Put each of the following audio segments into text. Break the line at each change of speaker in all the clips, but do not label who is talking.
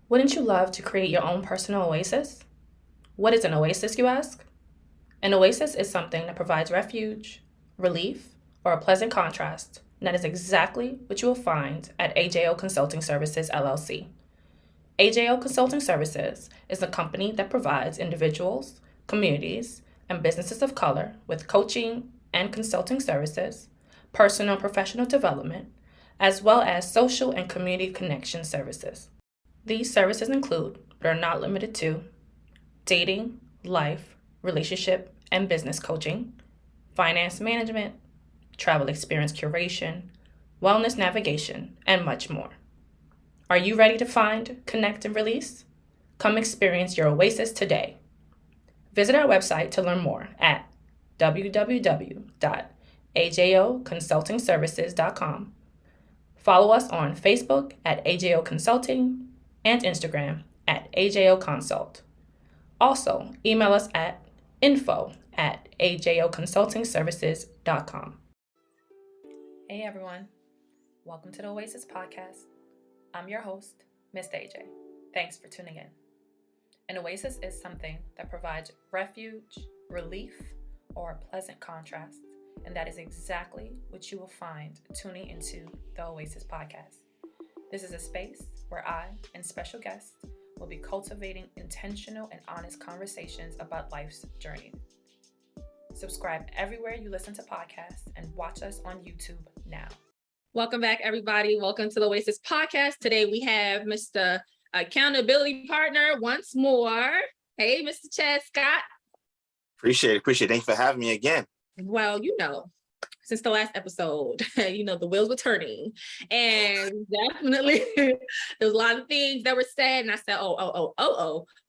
Wouldn't you love to create your own personal oasis? What is an oasis, you ask? An oasis is something that provides refuge, relief, or a pleasant contrast, and that is exactly what you will find at AJO Consulting Services, LLC. AJO Consulting Services is a company that provides individuals, communities, and businesses of color with coaching and consulting services, personal and professional development, as well as social and community connection services. These services include, but are not limited to, dating, life, relationship, and business coaching, finance management, travel experience curation, wellness navigation, and much more. Are you ready to find, connect, and release? Come experience your oasis today. Visit our website to learn more at www.ajoconsultingservices.com. Follow us on Facebook at AJO Consulting and Instagram at AJO Consult. Also, email us at info@ajoconsultingservices.com. Hey everyone, welcome to the Oasis podcast. I'm your host, Miss AJ. Thanks for tuning in. An oasis is something that provides refuge, relief, or a pleasant contrast, and that is exactly what you will find tuning into the Oasis podcast. This is a space where I and special guests will be cultivating intentional and honest conversations about life's journey. Subscribe everywhere you listen to podcasts and watch us on YouTube now. Welcome back, everybody. Welcome to the Oasis podcast. Today we have Mr. Accountability Partner once more. Hey, Mr. Chad Scott.
Appreciate it. Thanks for having me again.
Well, since the last episode, the wheels were turning, and definitely there's a lot of things that were said, and I said,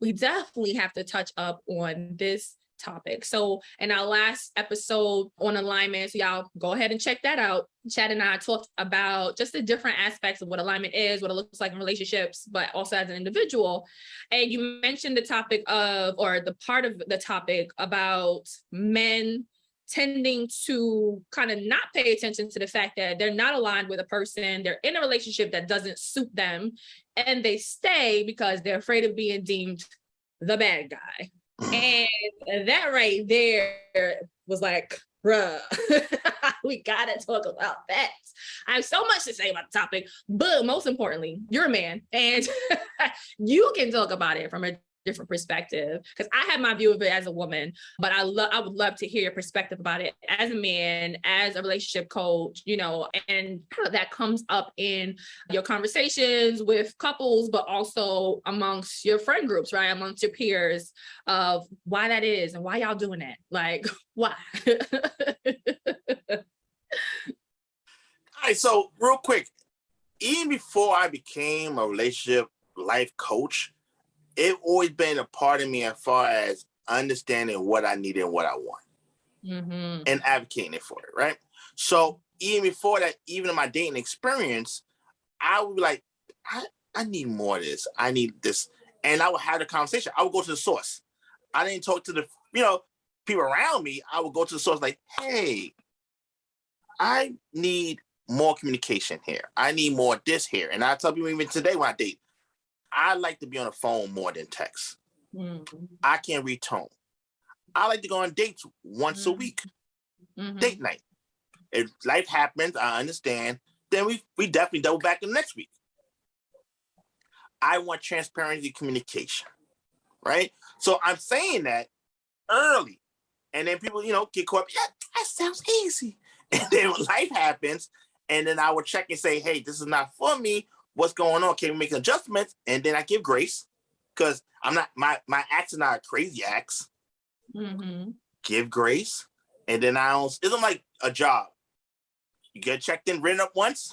we definitely have to touch up on this topic. So in our last episode on alignment, so y'all go ahead and check that out. Chad and I talked about just the different aspects of what alignment is, what it looks like in relationships, but also as an individual. And you mentioned the topic the part of the topic about men tending to kind of not pay attention to the fact that they're not aligned with a person, they're in a relationship that doesn't suit them, and they stay because they're afraid of being deemed the bad guy. And that right there was like, bruh, we gotta talk about that. I have so much to say about the topic, but most importantly, you're a man and you can talk about it from a different perspective, because I have my view of it as a woman, but I would love to hear your perspective about it as a man, as a relationship coach, and how that comes up in your conversations with couples, but also amongst your friend groups, right? Amongst your peers, of why that is and why y'all doing that. Like, why?
All right, so real quick, even before I became a relationship life coach, it always been a part of me as far as understanding what I need and what I want, and advocating for it, right? So even before that, even in my dating experience, I would be like, I need more of this. I need this. And I would have the conversation. I would go to the source. I didn't talk to the, people around me. I would go to the source like, hey, I need more communication here. I need more of this here. And I tell people even today when I date, I like to be on the phone more than text. I can read tone. I like to go on dates once a week. Date night. If life happens, I understand. Then we definitely double back the next week. I want transparency communication, right? So I'm saying that early. And then people, get caught up. Yeah, that sounds easy. And then when life happens, and then I will check and say, hey, this is not for me. What's going on? Can we make adjustments? And then I give grace, because I'm not, my acts are not crazy acts. Give grace. And then it's like a job. You get checked in, written up once.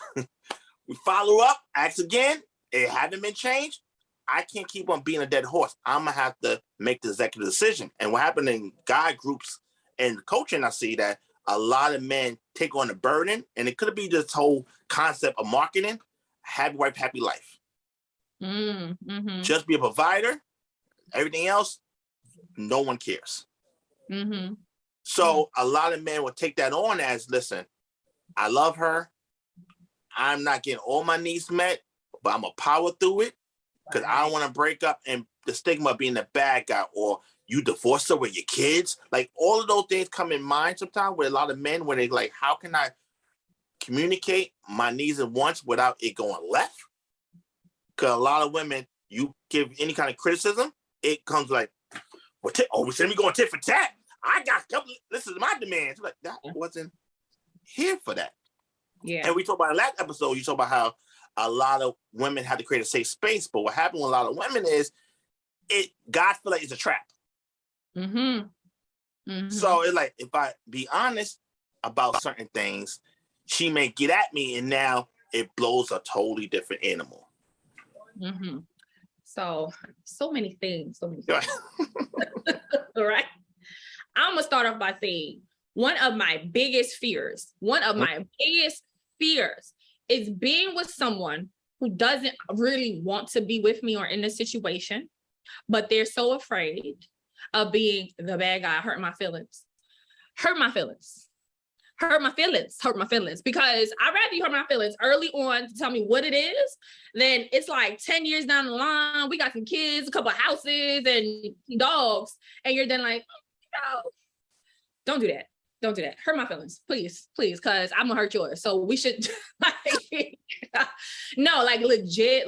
We follow up, ask again. It hasn't been changed. I can't keep on being a dead horse. I'm going to have to make the executive decision. And what happened in guy groups and coaching, I see that a lot of men take on the burden, and it could be this whole concept of marketing. Happy wife, happy life. Just be a provider. Everything else, no one cares. So a lot of men will take that on as, listen, I love her. I'm not getting all my needs met, but I'm going to power through it. because I don't want to break up and the stigma of being the bad guy, or you divorced her with your kids. Like, all of those things come in mind sometimes with a lot of men, when they like, how can I communicate my needs and wants without it going left? Because a lot of women, you give any kind of criticism, it comes like, well, we said we going tit for tat. I got a couple, this is my demands. Like, that wasn't here for that.
Yeah.
And we talked about in the last episode, you talk about how a lot of women had to create a safe space. But what happened with a lot of women is God feel like it's a trap. So it's like, if I be honest about certain things, she may get at me, and now it blows a totally different animal.
So many things. All right. I'm gonna start off by saying one of my biggest fears is being with someone who doesn't really want to be with me or in a situation, but they're so afraid of being the bad guy, hurt my feelings, because I'd rather you hurt my feelings early on to tell me what it is than it's like 10 years down the line, we got some kids, a couple of houses and dogs, and you're then like, don't do that. Don't do that. Hurt my feelings, please, because I'm gonna hurt yours. So we should no, like legit.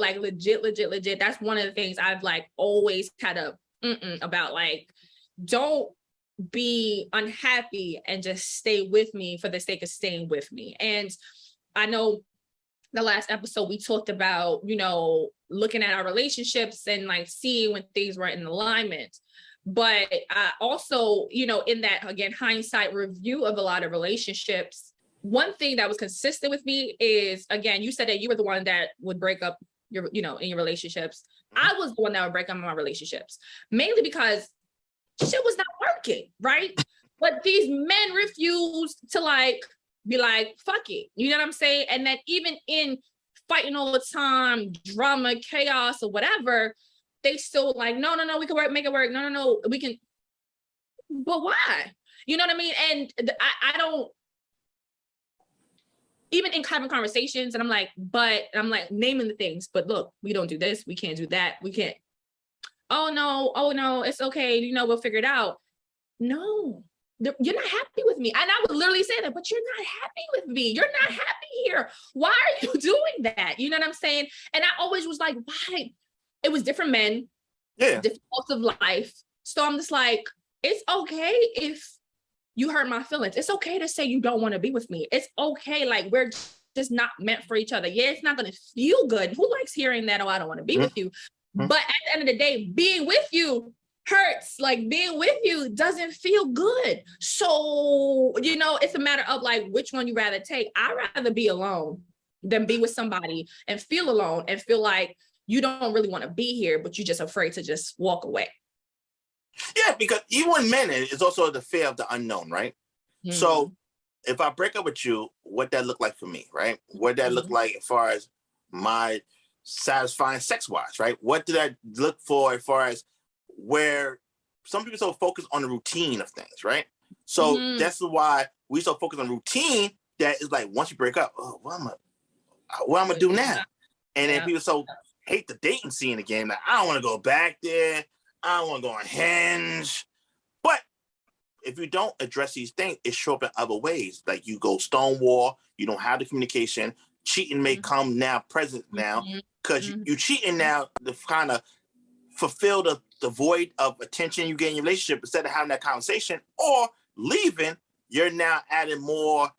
That's one of the things I've like always had a about, like, don't be unhappy and just stay with me for the sake of staying with me. And I know the last episode we talked about, looking at our relationships and like seeing when things were in alignment. But also, in that, again, hindsight review of a lot of relationships, one thing that was consistent with me is, again, you said that you were the one that would break up in your relationships. I was the one that would break up my relationships, mainly because shit was not working, right? But these men refused to be like, fuck it. You know what I'm saying? And that even in fighting all the time, drama, chaos, or whatever, they still like, no, we can make it work. No, we can. But why? You know what I mean? And I don't, even in having conversations, and I'm like, naming the things, but look, we don't do this. We can't do that. We can't. Oh no, it's okay. We'll figure it out. No, you're not happy with me. And I would literally say that, but you're not happy with me. You're not happy here. Why are you doing that? You know what I'm saying? And I always was like, why? It was different men, different walks of life. So I'm just like, it's okay if you hurt my feelings. It's okay to say you don't want to be with me. It's okay. Like, we're just not meant for each other. Yeah, it's not going to feel good. Who likes hearing that? Oh, I don't want to be with you. But at the end of the day, being with you hurts. Like, being with you doesn't feel good. So, it's a matter of like, which one you rather take. I'd rather be alone than be with somebody and feel alone and feel like you don't really want to be here, but you're just afraid to just walk away.
Yeah, because even with men, it's also the fear of the unknown, right? So if I break up with you, what that look like for me, right? What that look like as far as my satisfying sex-wise, right? What did I look for as far as where some people so focus on the routine of things, right? So that's why we so focus on routine that is like, once you break up, what am I gonna do now? And then people so hate the dating scene again. Like, I don't want to go back there. I don't want to go on Hinge. But if you don't address these things, it show up in other ways. Like, you go stonewall, you don't have the communication. Cheating may come now, present now, because you cheating now to kind of fulfill the void of attention you get in your relationship. Instead of having that conversation or leaving, you're now adding more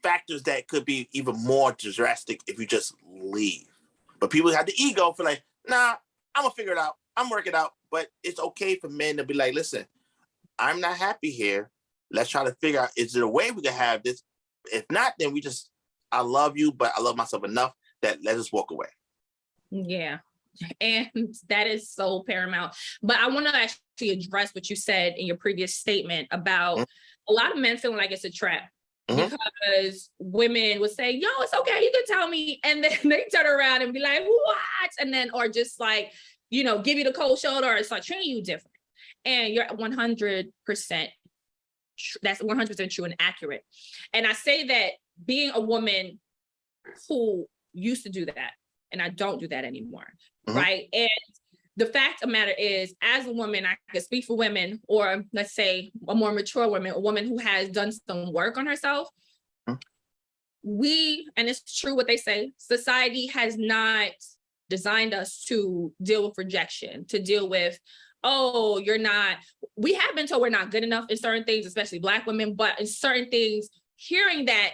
factors that could be even more drastic if you just leave. But people have the ego for like, nah, I'm gonna figure it out. I'm working it out. But it's okay for men to be like, listen, I'm not happy here. Let's try to figure out, is there a way we can have this? If not, then I love you, but I love myself enough that let's just walk away.
Yeah. And that is so paramount. But I want to actually address what you said in your previous statement about a lot of men feeling like it's a trap. Because women would say, yo, it's okay, you can tell me. And then they turn around and be like, what? And then, or just like, give you the cold shoulder, or start treating you different. And you're 100%, that's 100% true and accurate. And I say that being a woman who used to do that, and I don't do that anymore,
Mm-hmm.
right? And the fact of the matter is, as a woman, I can speak for women, or let's say a more mature woman, a woman who has done some work on herself. And it's true what they say, society has not designed us to deal with rejection, to deal with, oh, we have been told we're not good enough in certain things, especially Black women, but in certain things, hearing that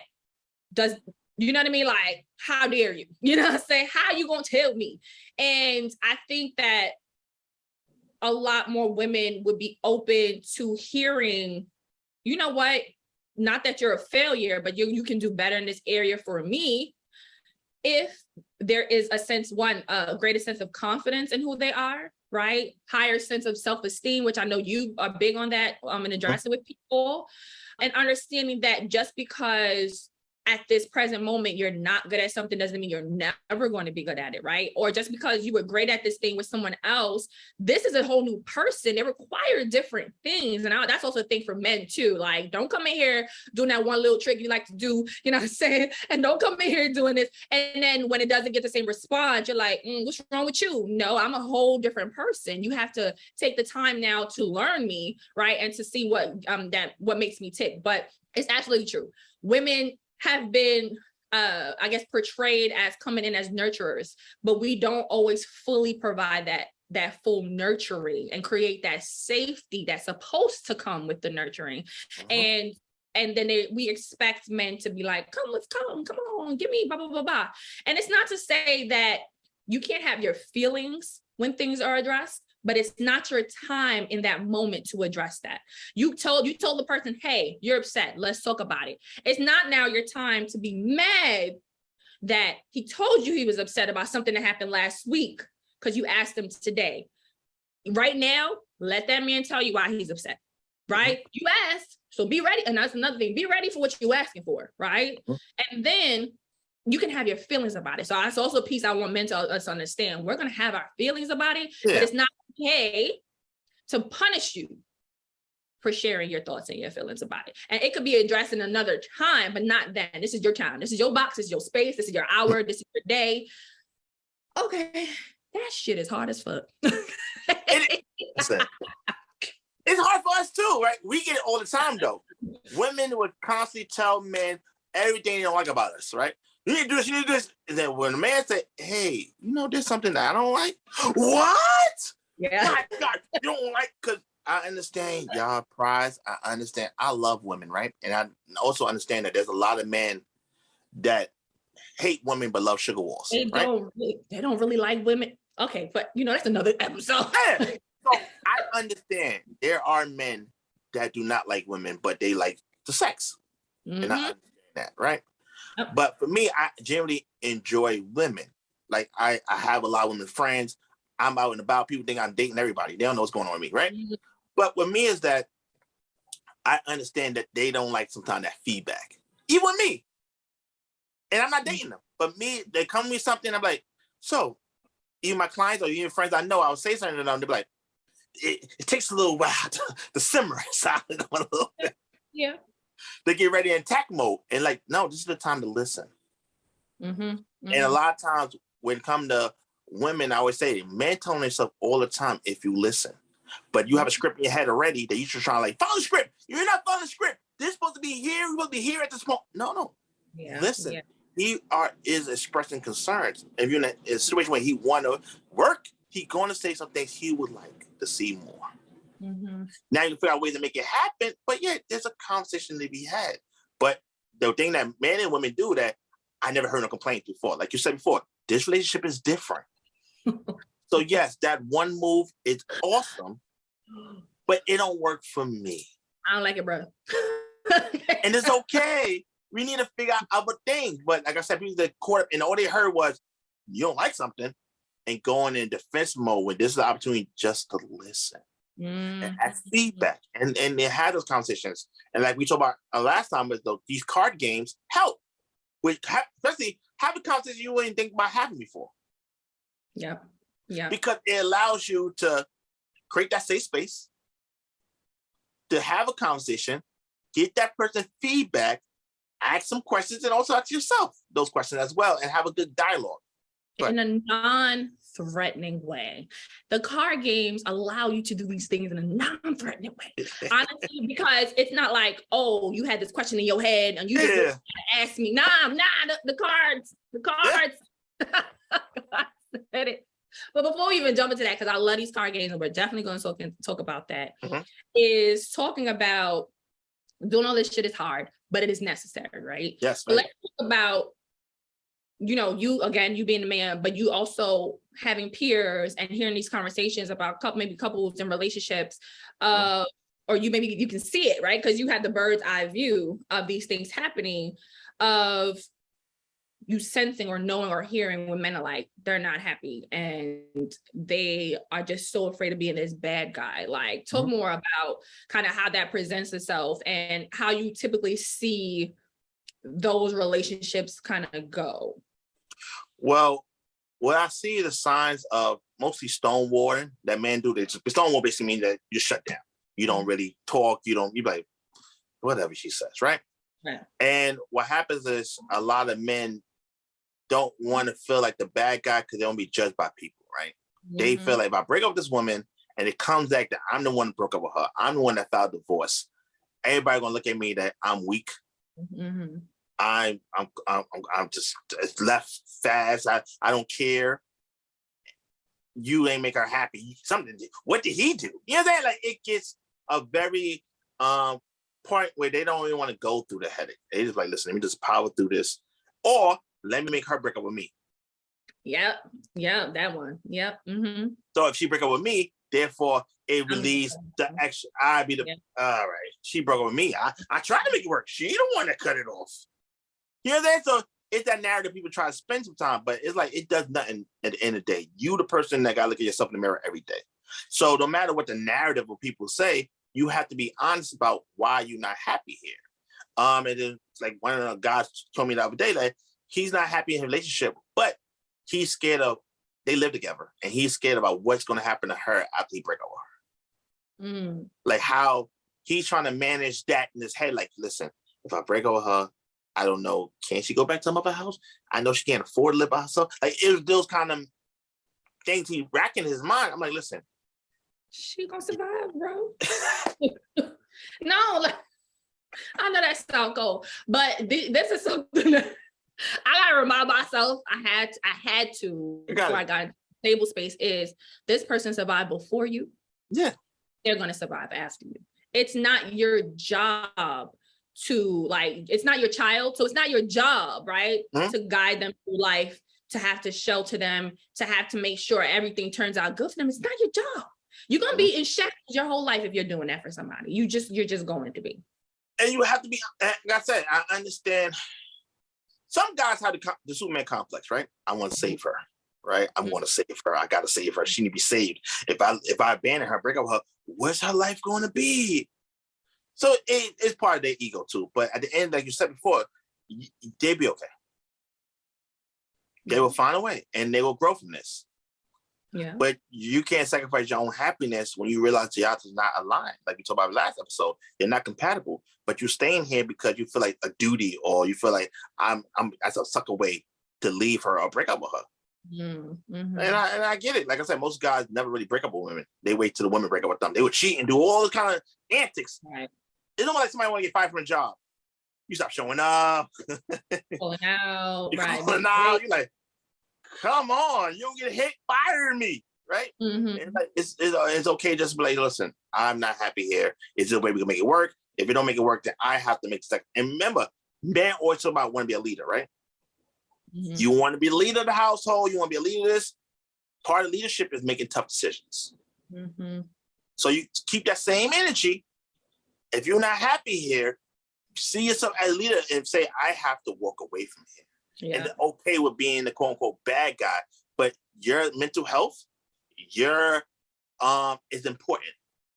does, you know what I mean? Like, how dare you? You know what I'm saying? How you gonna tell me? And I think that a lot more women would be open to hearing, you know what? Not that you're a failure, but you can do better in this area for me, if there is a greater sense of confidence in who they are, right? Higher sense of self-esteem, which I know you are big on that, and addressing with people, and understanding that just because at this present moment you're not good at something doesn't mean you're never going to be good at it, right? Or just because you were great at this thing with someone else, this is a whole new person. They require different things. And that's also a thing for men too. Like, don't come in here doing that one little trick you like to do, you know what I'm saying? And don't come in here doing this. And then when it doesn't get the same response, you're like, what's wrong with you? No, I'm a whole different person. You have to take the time now to learn me, right? And to see what makes me tick. But it's absolutely true. Women have been, I guess, portrayed as coming in as nurturers, but we don't always fully provide that full nurturing and create that safety that's supposed to come with the nurturing. And then we expect men to be like, come on, give me blah, blah, blah, blah. And it's not to say that you can't have your feelings when things are addressed, but it's not your time in that moment to address that. You told the person, hey, you're upset. Let's talk about it. It's not now your time to be mad that he told you he was upset about something that happened last week because you asked him today. Right now, let that man tell you why he's upset, right? You asked, so be ready. And that's another thing, be ready for what you're asking for, right? And then you can have your feelings about it. So that's also a piece I want men to us understand. We're going to have our feelings about it, but it's not okay to punish you for sharing your thoughts and your feelings about it. And it could be addressed in another time, but not then. This is your time. This is your box. This is your space. This is your hour. This is your day. Okay. That shit is hard as fuck.
Listen, it's hard for us too, right? We get it all the time though. Women would constantly tell men everything they don't like about us, right? You need to do this, you need to do this. And then when a man say, hey, there's something that I don't like. What?
Yeah.
My God, you don't like, because I understand y'all prize. I understand. I love women, right? And I also understand that there's a lot of men that hate women but love sugar walls.
They don't really like women. Okay, but that's another episode.
Yeah. So I understand there are men that do not like women, but they like the sex. And I understand that, right? Yep. But for me, I generally enjoy women. Like I have a lot of women friends. I'm out and about. People think I'm dating everybody. They don't know what's going on with me, right? But with me is that I understand that they don't like sometimes that feedback. Even with me. And I'm not dating them. But me, they come with something, I'm like, so even my clients or even friends I know, I'll say something to them, they're like, it takes a little while to simmer inside a little bit.
Yeah.
They get ready in attack mode. And like, no, this is the time to listen. And a lot of times when it comes to women, I always say, men tell themselves all the time, if you listen. But you have a script in your head already that you should try to like, follow the script. You're not following the script. This is supposed to be here. We're supposed to be here at this moment. No. Yeah. Listen. Yeah. He is expressing concerns. If you're in a situation where he want to work, he's going to say some things he would like to see more. Now you can figure out ways to make it happen, but yeah, there's a conversation to be had. But the thing that men and women do that I never heard no complaint before, like you said before, this relationship is different. So yes, that one move is awesome, but it don't work for me.
I don't like it, bro.
And it's okay. We need to figure out other things. But like I said, people that caught up and all they heard was, you don't like something, and going in defense mode when this is the opportunity just to listen and ask feedback and they have those conversations. And like we talked about last time, with these card games help. Especially have a conversation you wouldn't think about having before.
Yeah.
Because it allows you to create that safe space, to have a conversation, get that person feedback, ask some questions, and also ask yourself those questions as well, and have a good dialogue.
in a non-threatening way. The card games allow you to do these things in a non-threatening way. Honestly, because it's not like, oh, you had this question in your head and you just ask me. Nah, the cards. I said it. But before we even jump into that, because I love these card games and we're definitely going to talk about that, is talking about doing all this shit is hard, but it is necessary, right?
Yes.
So let's talk about, you being a man, but you also having peers and hearing these conversations about maybe couples and relationships, or maybe you can see it, right? Because you had the bird's eye view of these things happening, of you sensing or knowing or hearing when men are like, they're not happy and they are just so afraid of being this bad guy. Like, talk more about kind of how that presents itself and how you typically see those relationships kind of go.
Well, what I see are the signs of mostly stonewalling that men do. Stonewall basically means that you shut down. You don't really talk. You like, whatever she says, right?
Yeah.
And what happens is a lot of men don't want to feel like the bad guy because they don't be judged by people, right? They feel like if I break up with this woman and it comes back that I'm the one who broke up with her, I'm the one that filed divorce, everybody gonna look at me that I'm weak. I'm just left fast. I don't care. You ain't make her happy. What did he do? You know what I'm saying? Like, it gets a very point where they don't even want to go through the headache. They just like, listen, let me just power through this, or let me make her break up with me.
Yep, that one. Yep.
So if she break up with me, therefore it relieves the extra. I be the all right. She broke up with me. I tried to make it work. She the one that cut it off. You know what I'm saying? So it's that narrative people try to spend some time, but it's like it does nothing at the end of the day. You the person that gotta look at yourself in the mirror every day. So no matter what the narrative of people say, you have to be honest about why you're not happy here. And then like one of the guys told me the other day that he's not happy in his relationship, but he's scared of, they live together and he's scared about what's going to happen to her after he break up with her. Like how he's trying to manage that in his head. Like, listen, if I break up with her, I don't know, can she go back to mother house? I know she can't afford to live by herself. Like, it was those kind of things he racking his mind. I'm like, listen,
she gonna survive, bro. No, like, I know that's so cool, but this is something that I gotta remind myself. I had to before I got stable space. Is this person survived before you?
Yeah,
they're gonna survive after you. It's not your job to, like, it's not your child, so it's not your job, right? To guide them through life, to have to shelter them, to have to make sure everything turns out good for them. It's not your job. You're gonna be in shackles your whole life if you're doing that for somebody. You're just going to be. And
you have to be, like I said, I understand. Some guys have the Superman complex, right? I want to save her, right? I want to save her. I got to save her. She need to be saved. If I abandon her, break up with her, where's her life going to be? So it's part of their ego too. But at the end, like you said before, they'll be okay. They will find a way and they will grow from this.
Yeah.
But you can't sacrifice your own happiness when you realize the odds is not aligned. Like we talked about last episode, they're not compatible. But you're staying here because you feel like a duty, or you feel like I'm as a sucker way to leave her or break up with her. And I get it. Like I said, most guys never really break up with women. They wait till the women break up with them. They would cheat and do all the kind of antics.
Right.
It's not like somebody want to get fired from a job. You stop showing up.
Pulling out. Right.
Pulling out. You're like, come on, you don't get hit, fire me, right? And like, it's okay just to be like, listen, I'm not happy here. Is there a way we can make it work? If it don't make it work, then I have to make the second. And remember, men always talk about want to be a leader, right? You want to be the leader of the household. You want to be a leader of this. Part of leadership is making tough decisions. So you keep that same energy. If you're not happy here, see yourself as a leader and say, I have to walk away from here. Yeah. And okay with being the quote unquote bad guy, but your mental health, your is important.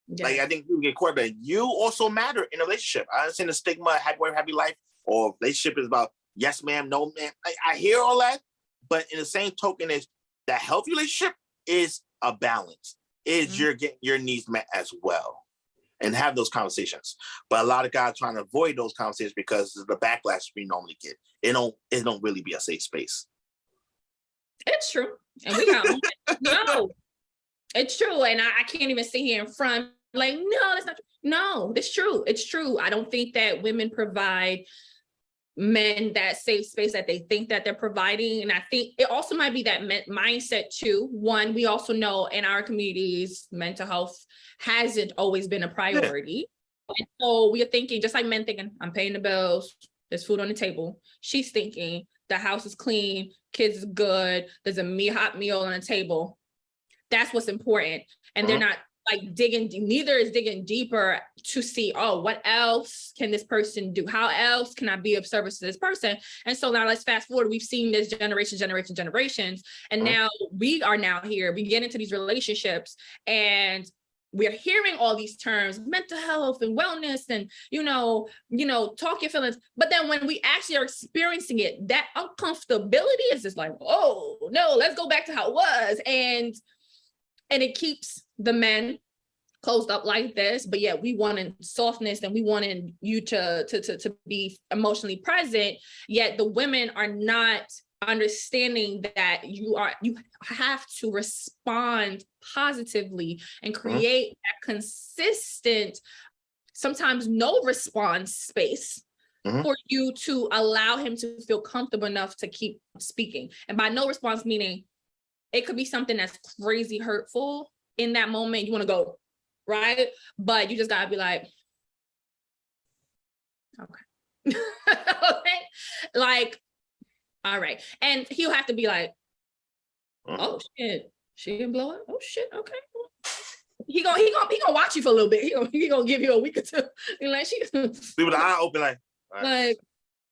Yeah. Like I think people get caught, but you also matter in a relationship. I understand the stigma, happy wife, happy life, or relationship is about yes ma'am, no ma'am. I hear all that, but in the same token, is that healthy relationship is a balance. Is you're getting your needs met as well, and have those conversations. But a lot of guys trying to avoid those conversations because of the backlash we normally get. It don't really be a safe space.
It's true. And we got no, it's true. And I can't even sit here in front like, no, that's not true. No, it's true. It's true. I don't think that women provide men that safe space that they think that they're providing. And I think it also might be that mindset too. One, we also know in our communities, mental health hasn't always been a priority. Yeah. And so we are thinking, just like men thinking, I'm paying the bills, there's food on the table. She's thinking the house is clean, kids is good, there's a hot meal on the table. That's what's important. And they're not like neither is digging deeper to see, oh, what else can this person do? How else can I be of service to this person? And so now let's fast forward. We've seen this generations. And now we are now here, we get into these relationships and we're hearing all these terms, mental health and wellness and, talk your feelings. But then when we actually are experiencing it, that uncomfortability is just like, oh no, let's go back to how it was. And it keeps the men closed up like this, but yet we wanted softness and we wanted you to be emotionally present, yet the women are not understanding that you have to respond positively and create that consistent, sometimes no response space for you to allow him to feel comfortable enough to keep speaking. And by no response, meaning it could be something that's crazy hurtful in that moment. You want to go, right? But you just got to be like, okay. Okay. Like, all right. And he'll have to be like, oh shit, she didn't blow it. Oh shit. Okay. He gonna watch you for a little bit. He gonna give you a week or two. And like
people the eye open like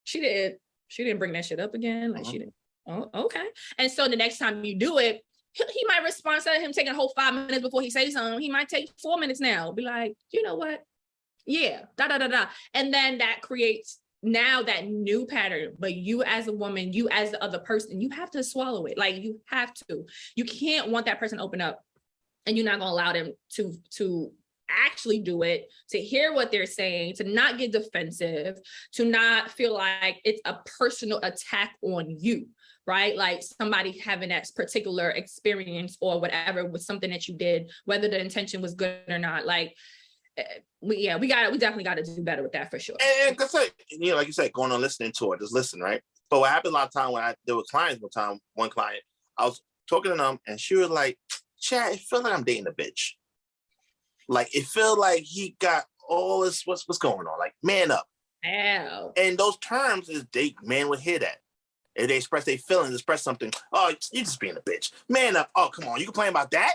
she didn't bring that shit up again. Like she didn't. Oh, okay. And so the next time you do it, he might respond to him taking a whole 5 minutes before he says something. He might take 4 minutes now. Be like, you know what? Yeah, And then that creates now that new pattern. But you as a woman, you as the other person, you have to swallow it. Like you have to. You can't want that person to open up and you're not going to allow them to actually do it, to hear what they're saying, to not get defensive, to not feel like it's a personal attack on you. Right? Like somebody having that particular experience or whatever with something that you did, whether the intention was good or not. Like, we definitely got to do better with that for sure.
And cause like you said, going on listening to it, just listen, right? But what happened a lot of time when there were clients one client, I was talking to them and she was like, Chad, it feel like I'm dating a bitch. Like it feel like he got all this, what's going on? Like, man up.
Ow.
And those terms is men would hear that. If they express their feelings, express something, oh, you just being a bitch. Man up. Oh, come on. You complain about that?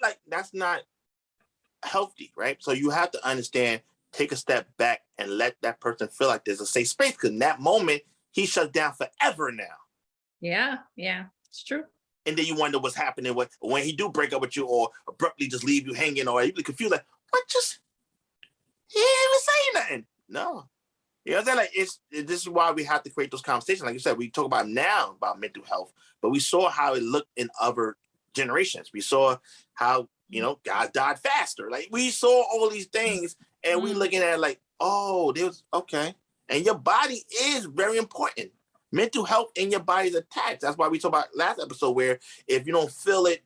Like, that's not healthy, right? So you have to understand, take a step back and let that person feel like there's a safe space, because in that moment, he shuts down forever now.
Yeah, it's true.
And then you wonder what's happening when he do break up with you or abruptly just leave you hanging, or you be confused, like, what he didn't even say nothing. No. You know what I'm saying? Like this is why we have to create those conversations. Like you said, we talk about now about mental health, but we saw how it looked in other generations. We saw how, guys died faster. Like we saw all these things and we looking at it like, oh, there's okay. And your body is very important. Mental health in your body is attached. That's why we talked about last episode where if you don't feel it,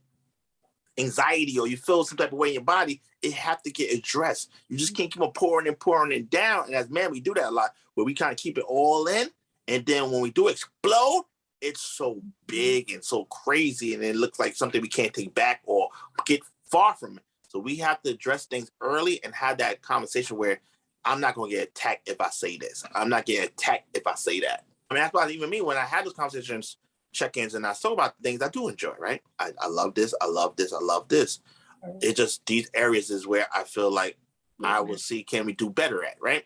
anxiety, or you feel some type of way in your body, it have to get addressed. You just can't keep on pouring it down. And as men, we do that a lot, where we kind of keep it all in. And then when we do explode, it's so big and so crazy, and it looks like something we can't take back or get far from it. So we have to address things early and have that conversation where I'm not going to get attacked if I say this. I'm not getting attacked if I say that. I mean, that's why even me, when I have those conversations, check-ins, and I talk about things I do enjoy, right? I love this. I love this. I love this. It just, these areas is where I feel like I will see, can we do better at, right?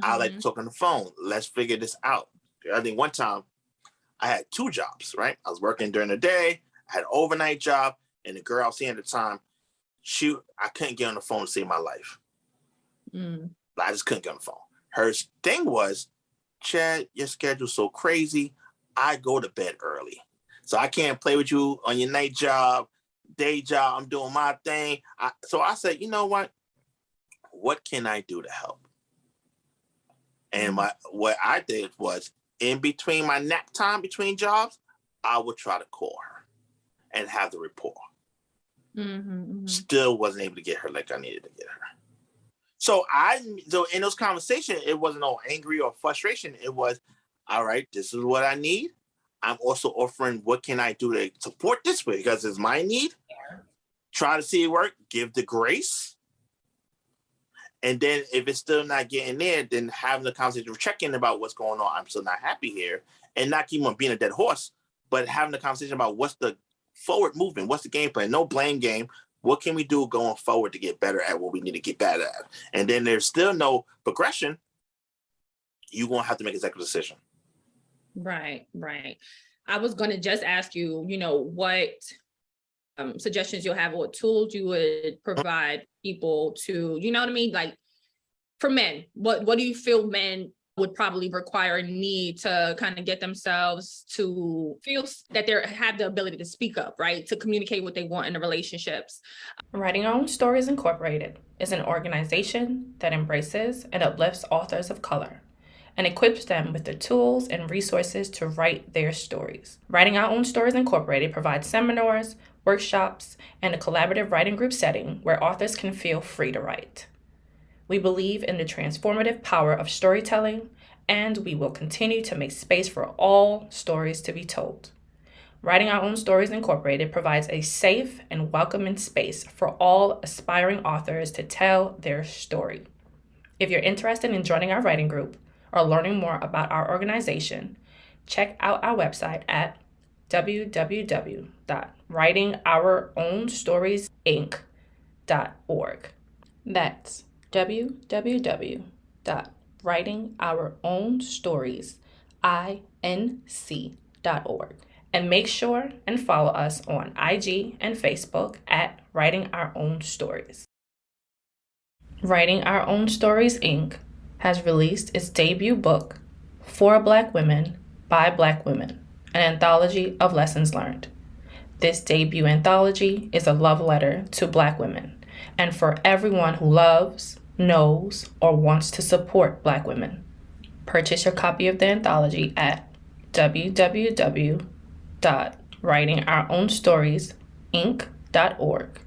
I like to talk on the phone. Let's figure this out. I think one time I had 2 jobs, right? I was working during the day. I had an overnight job, and the girl I was seeing at the time, I couldn't get on the phone to save my life. I just couldn't get on the phone. Her thing was, Chad, your schedule's so crazy. I go to bed early, so I can't play with you on your night job, day job. I'm doing my thing. So I said, you know what can I do to help? And what I did was, in between my nap time between jobs, I would try to call her and have the rapport.
Mm-hmm.
Still wasn't able to get her like I needed to get her. So in those conversations, it wasn't all angry or frustration. It was, all right, this is what I need. I'm also offering what can I do to support this way because it's my need.
Yeah.
Try to see it work, give the grace. And then if it's still not getting there, then having the conversation, checking about what's going on. I'm still not happy here. And not keep on being a dead horse, but having the conversation about what's the forward movement, what's the game plan, no blame game. What can we do going forward to get better at what we need to get better at? And then there's still no progression. You're going to have to make a executive decision.
Right. I was going to just ask you, what suggestions you'll have, what tools you would provide people to, you know what I mean? Like for men, what do you feel men would probably require and need to kind of get themselves to feel that they have the ability to speak up, right? To communicate what they want in the relationships.
Writing Our Own Stories Incorporated is an organization that embraces and uplifts authors of color and equips them with the tools and resources to write their stories. Writing Our Own Stories Incorporated provides seminars, workshops, and a collaborative writing group setting where authors can feel free to write. We believe in the transformative power of storytelling, and we will continue to make space for all stories to be told. Writing Our Own Stories Incorporated provides a safe and welcoming space for all aspiring authors to tell their story. If you're interested in joining our writing group or learning more about our organization, check out our website at www.writingourownStoriesInc.org. That's www.writingourownStoriesInc.org. And make sure and follow us on IG and Facebook at Writing Our Own Stories. Writing Our Own Stories, Inc. has released its debut book, For Black Women, by Black Women, an anthology of lessons learned. This debut anthology is a love letter to Black women and for everyone who loves, knows, or wants to support Black women. Purchase your copy of the anthology at www.writingourownStoriesInc.org.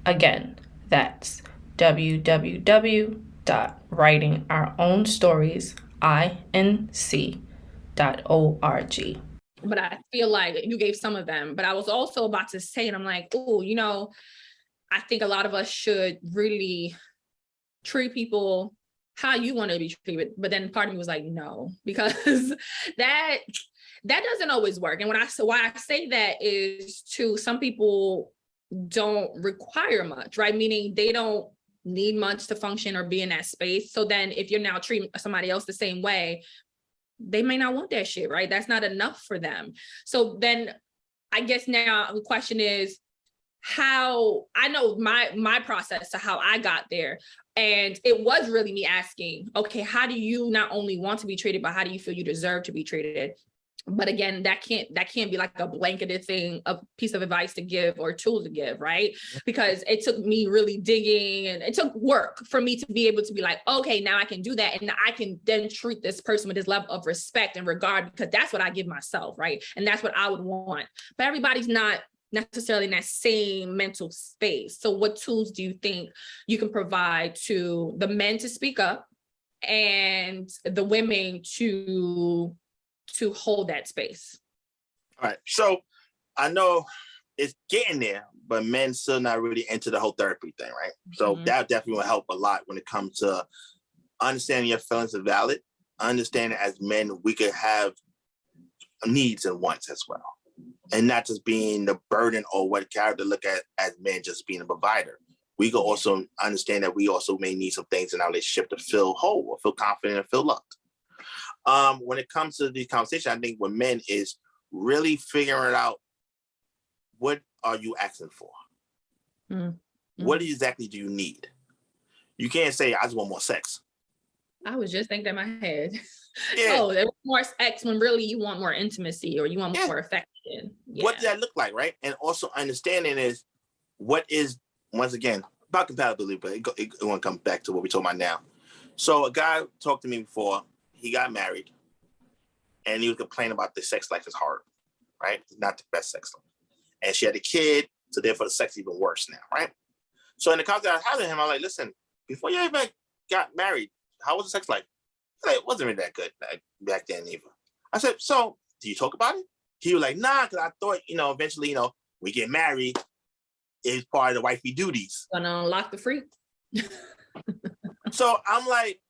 Again, that's www.writingourownStoriesInc.org.
But I feel like you gave some of them, but I was also about to say, and I'm like, oh, I think a lot of us should really treat people how you want to be treated. But then part of me was like, no, because that doesn't always work. And why I say that is some people don't require much, right? Meaning they don't need much to function or be in that space. So then if you're now treating somebody else the same way, they may not want that shit, right? That's not enough for them. So then I guess now the question is how I know my process to how I got there. And it was really me asking, okay, how do you not only want to be treated, but how do you feel you deserve to be treated? But again, that can't be like a blanketed thing, a piece of advice to give or tool to give, right? Because it took me really digging and it took work for me to be able to be like, okay, now I can do that. And I can then treat this person with this level of respect and regard, because that's what I give myself, right? And that's what I would want. But everybody's not necessarily in that same mental space. So what tools do you think you can provide to the men to speak up and the women to hold that space?
All right. So I know it's getting there, but men still not really into the whole therapy thing, right? So that definitely will help a lot when it comes to understanding your feelings are valid, understanding as men, we could have needs and wants as well. And not just being the burden or what character look at as men just being a provider. We could also understand that we also may need some things in our relationship to feel whole or feel confident and feel loved. When it comes to the conversation, I think with men is really figuring out what are you asking for? What exactly do you need? You can't say, I just want more sex.
I was just thinking in my head,
Yeah.
oh, there was more sex when really you want more intimacy or you want more affection. Yeah.
What does that look like, right? And also understanding is what is, once again, about compatibility, but it won't come back to what we're talking about now. So a guy talked to me before, he got married, and he was complaining about the sex life is hard, right? It's not the best sex life. And she had a kid, so therefore the sex even worse now, right? So in the conversation I was having him, I'm like, listen, before you even got married, how was the sex life? Like, it wasn't really that good back then either. I said, so do you talk about it? He was like, nah, because I thought, eventually, we get married, it's part of the wifey duties.
Gonna unlock the freak.
So I'm like,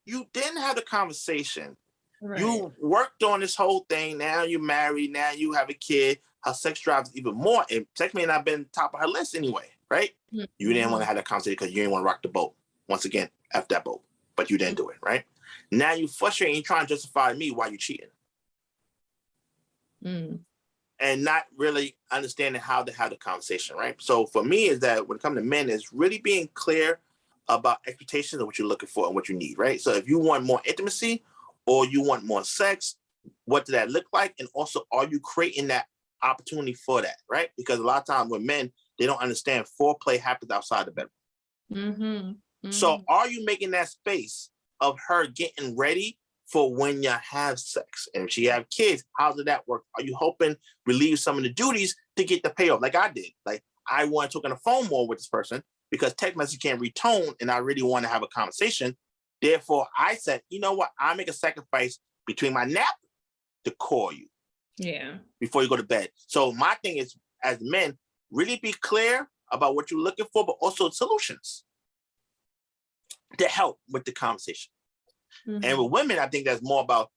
you didn't have the conversation.
Right.
You worked on this whole thing. Now you're married. Now you have a kid. Her sex drive is even more. And sex may not have been top of her list anyway, right? Mm-hmm. You didn't want to have that conversation because you didn't want to rock the boat. Once again, F that boat. But you didn't do it, right? Now you frustrated and you're trying to justify me why you're cheating. And not really understanding how to have the conversation, right? So for me is that when it comes to men, is really being clear about expectations of what you're looking for and what you need, right? So if you want more intimacy or you want more sex, what does that look like? And also, are you creating that opportunity for that, right? Because a lot of times with men, they don't understand foreplay happens outside the bedroom. Mm-hmm. Mm-hmm. So are you making that space of her getting ready for when you have sex? And if she have kids, how does that work? Are you hoping relieve some of the duties to get the payoff? Like I did. Like I want to talk on the phone more with this person because text message can't retone and I really want to have a conversation. Therefore, I said, you know what? I make a sacrifice between my nap to call you.
Yeah.
Before you go to bed. So my thing is, as men, really be clear about what you're looking for, but also solutions to help with the conversation. Mm-hmm. And with women, I think that's more about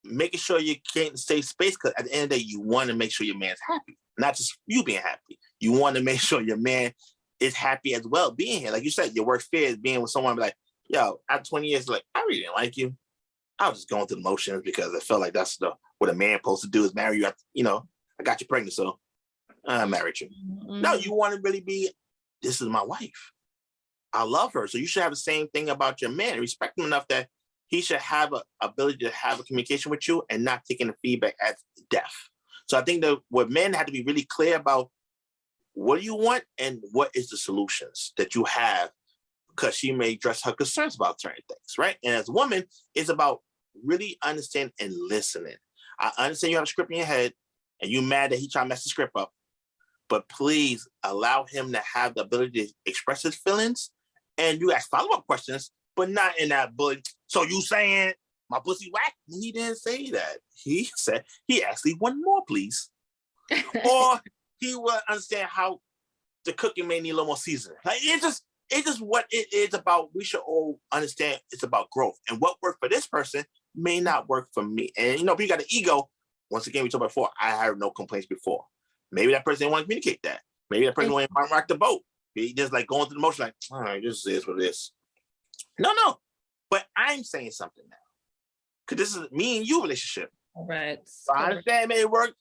making sure you can't stay space because at the end of the day, you want to make sure your man's happy, not just you being happy. You want to make sure your man is happy as well being here. Like you said, your worst fear is being with someone like, yo, after 20 years, like, I really didn't like you. I was just going through the motions because I felt like that's what a man supposed to do is marry you. I got you pregnant, so I married you. Mm-hmm. No, you want to really be, this is my wife. I love her. So you should have the same thing about your man. Respect him enough that he should have an ability to have a communication with you and not taking the feedback as death. So I think that what men have to be really clear about what do you want and what is the solutions that you have, because she may address her concerns about certain things, right? And as a woman, it's about really understanding and listening. I understand you have a script in your head and you're mad that he trying to mess the script up, but please allow him to have the ability to express his feelings and you ask follow-up questions, but not in that bully. So you saying my pussy whack? He didn't say that. He said he actually wanted more, please. Or he will understand how the cooking may need a little more seasoning. Like it's just what it is about. We should all understand it's about growth. And what worked for this person may not work for me. And if you got an ego, once again, we talked about before, I had no complaints before. Maybe that person didn't want to communicate that. Maybe that person didn't want to rock the boat. He just like going through the motion, like, all right, this is what it is. No. But I'm saying something now. Because this is me and you relationship.
Right.
So I understand it worked.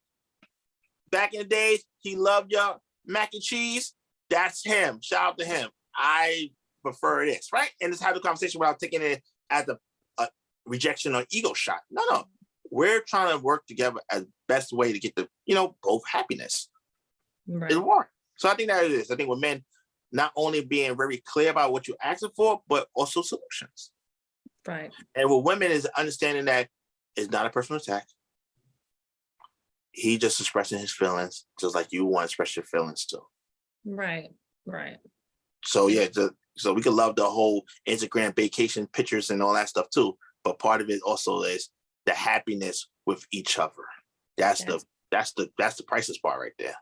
Back in the days, he loved your mac and cheese. That's him. Shout out to him. I prefer this, right? And just have the conversation without taking it as a rejection or ego shot. No. We're trying to work together as best way to get the, both happiness. Right. It's work. So I think that it is. I think with men, not only being very clear about what you're asking for, but also solutions.
Right.
And with women is understanding that it's not a personal attack. He just expressing his feelings, just like you want to express your feelings too.
Right.
So yeah, so we could love the whole Instagram vacation pictures and all that stuff too. But part of it also is the happiness with each other. That's the priceless part right there.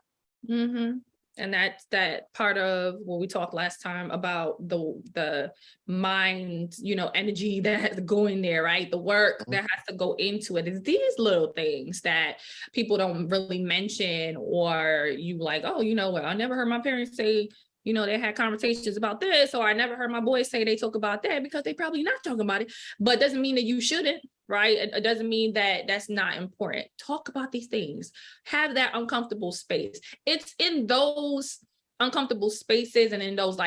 Mm-hmm. And that's that part of what we talked last time about the mind, energy that has to go in there, right? The work that has to go into it is these little things that people don't really mention, or you like, oh, I never heard my parents say, they had conversations about this, or I never heard my boys say they talk about that, because they probably not talking about it, but it doesn't mean that you shouldn't, right? It doesn't mean that that's not important. Talk about these things, have that uncomfortable space. It's in those uncomfortable spaces and in those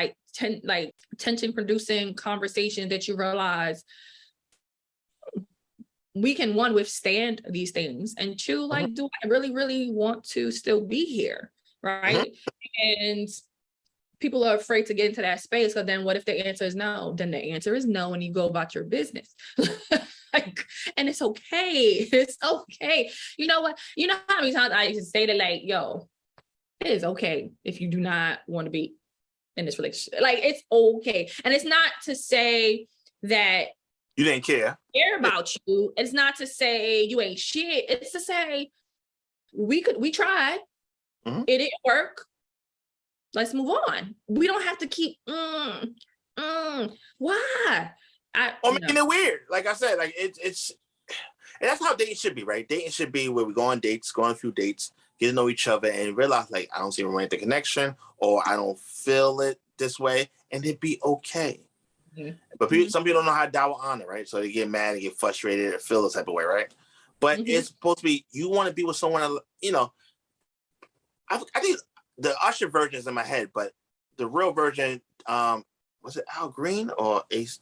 tension producing conversations that you realize we can withstand these things, and two, do I really, really want to still be here, right? And people are afraid to get into that space, because then what if the answer is no? Then the answer is no, and you go about your business. Like, and it's okay. It's okay. You know what? You know how many times I used to say that, like, yo, it is okay if you do not want to be in this relationship. Like, it's okay. And it's not to say that
you didn't care
about you. It's not to say you ain't shit. It's to say we tried.
Mm-hmm.
It didn't work. Let's move on. We don't have to keep why?
Or making it weird. Like I said, like it's and that's how dating should be, right? Dating should be where we go on dates, go on a few dates, get to know each other, and realize, like, I don't see a romantic connection, or I don't feel it this way, and it'd be okay. Mm-hmm. But some people don't know how to dial honor, right? So they get mad and get frustrated or feel this type of way, right? But it's supposed to be, you want to be with someone, you know, I think the Usher version is in my head, but the real version, was it Al Green or Ace?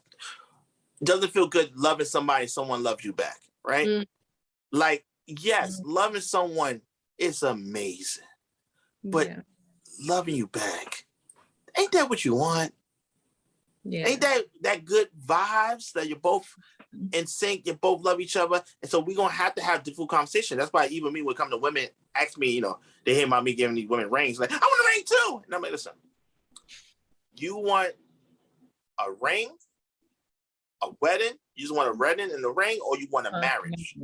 Doesn't feel good loving somebody, someone loves you back, right? Mm. Like, yes, loving someone is amazing, but loving you back, ain't that what you want? Yeah. Ain't that good vibes that you're both in sync, you both love each other? And so we're going to have difficult conversation. That's why even me, when it comes to women, ask me, you know, they hear about me giving these women rings, like, I want a ring too. And I'm like, listen, you want a ring, a wedding, you just want a wedding and a ring, or you want a marriage?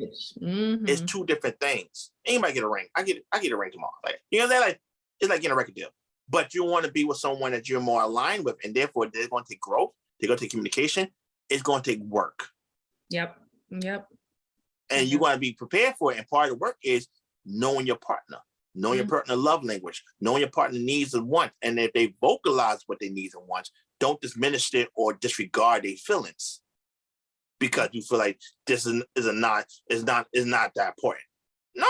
Mm-hmm. It's two different things. Anybody get a ring? I get a ring tomorrow. Like, you know what I'm saying? Like, it's like getting a record deal. But you want to be with someone that you're more aligned with, and therefore they're going to take growth, they're going to take communication, it's going to take work.
Yep.
And you want to be prepared for it. And part of the work is knowing your partner, knowing your partner love language, knowing your partner needs and wants. And if they vocalize what they needs and wants, don't diminish it or disregard their feelings because you feel like this is not that important. No.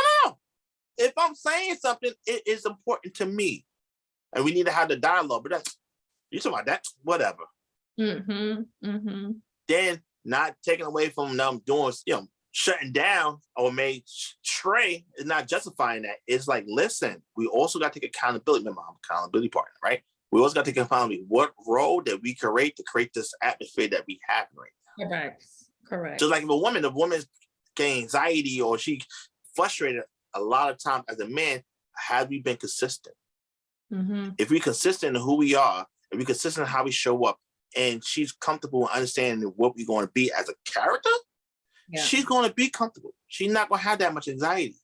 If I'm saying something, it is important to me. And we need to have the dialogue. But that's, you talking about that, whatever. Then not taking away from them doing, you know, shutting down or made stray is not justifying that. It's like, listen, we also got to take accountability. Remember, I'm accountability partner, right? We also got to take accountability. What role that we create to create this atmosphere that we have right
now? Correct.
Just like if a woman's getting anxiety or she frustrated, a lot of times as a man, have we been consistent? If we're consistent in who we are, if we're consistent in how we show up, and she's comfortable in understanding what we're going to be as a character, she's going to be comfortable. She's not going to have that much anxiety.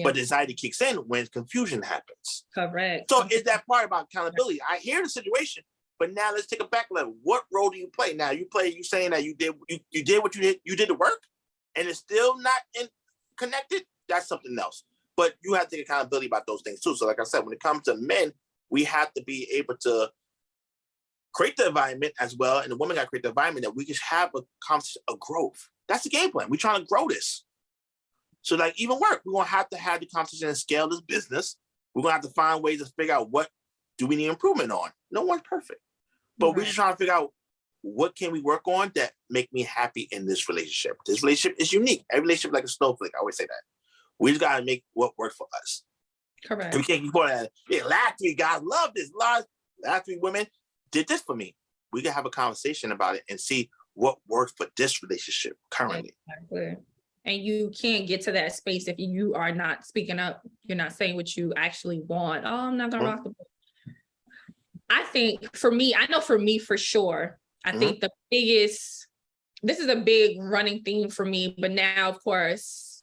But the anxiety kicks in when confusion happens.
Correct.
So it's that part about accountability. I hear the situation, but now let's take a back level. What role do you play? Now you saying that you did what you did, you did the work, and it's still not connected. That's something else. But you have to take accountability about those things too. So like I said, when it comes to men, we have to be able to create the environment as well. And the woman got to create the environment that we can have a conversation of growth. That's the game plan. We're trying to grow this. So like even work, we're going to have the conversation and scale this business. We're going to have to find ways to figure out what do we need improvement on. No one's perfect. But we're just trying to figure out what can we work on that make me happy in this relationship. This relationship is unique. Every relationship is like a snowflake. I always say that. We just got to make what works for us.
Correct.
And we can't keep going at it. Last week, guys love this. Last week, women did this for me. We can have a conversation about it and see what works for this relationship currently.
Exactly. And you can't get to that space if you are not speaking up. You're not saying what you actually want. Oh, I'm not going to rock the boat. I think for me, for sure, I think this is a big running theme for me. But now, of course,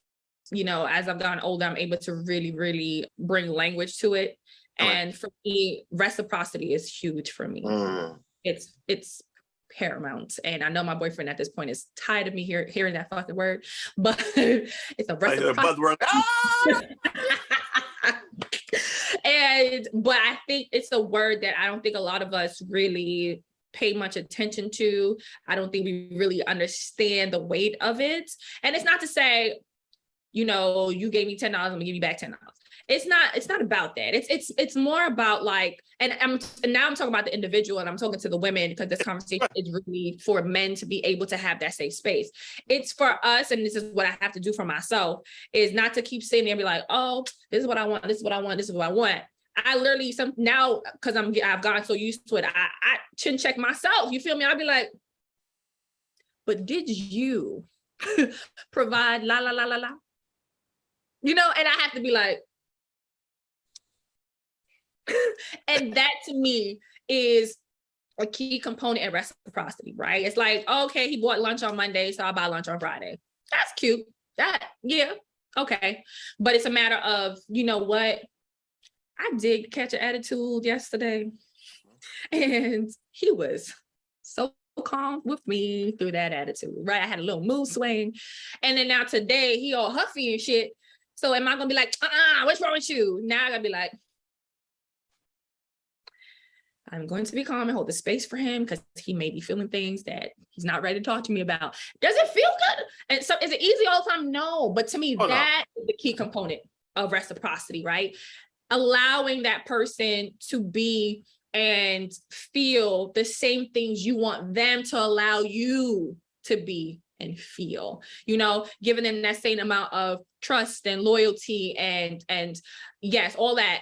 you know, as I've gotten older, I'm able to really, really bring language to it. And for me, reciprocity is huge for me. It's paramount. And I know my boyfriend at this point is tired of me hearing that fucking word, but it's a reciprocity. But I think it's a word that I don't think a lot of us really pay much attention to. I don't think we really understand the weight of it. And it's not to say, you know, you gave me $10, I'm gonna give you back $10. It's not about that. It's more about like, and now I'm talking about the individual and I'm talking to the women because this conversation is really for men to be able to have that safe space. It's for us, and this is what I have to do for myself, is not to keep sitting there and be like, oh, this is what I want, this is what I want, this is what I want. I literally now, because I've gotten so used to it, I chin check myself. You feel me? I'll be like, but did you provide, la, la, la, la, la. You know, and I have to be like, and that to me is a key component in reciprocity, right? It's like, okay, he bought lunch on Monday, so I'll buy lunch on Friday. That's cute. Yeah, okay. But it's a matter of, you know what? I did catch an attitude yesterday, and he was so calm with me through that attitude, right? I had a little mood swing. And then now today, he all huffy and shit. So am I gonna be like, what's wrong with you? Now I gotta be like, I'm going to be calm and hold the space for him because he may be feeling things that he's not ready to talk to me about. Does it feel good? And so is it easy all the time? No. But to me, that is the key component of reciprocity, right? Allowing that person to be and feel the same things you want them to allow you to be and feel, you know, giving them that same amount of trust and loyalty and yes, all that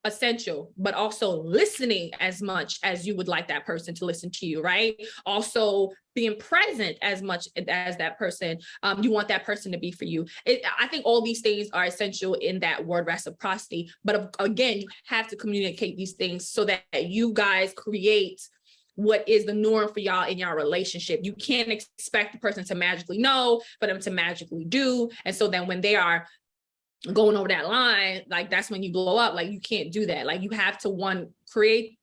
essential, but also listening as much as you would like that person to listen to you, right? Also being present as much as that person, you want that person to be for you. I think all these things are essential in that word reciprocity. But again, you have to communicate these things so that you guys create what is the norm for y'all in your relationship. You can't expect the person to magically know, for them to magically do. And so then when they are going over that line, like that's when you blow up. Like you can't do that. Like you have to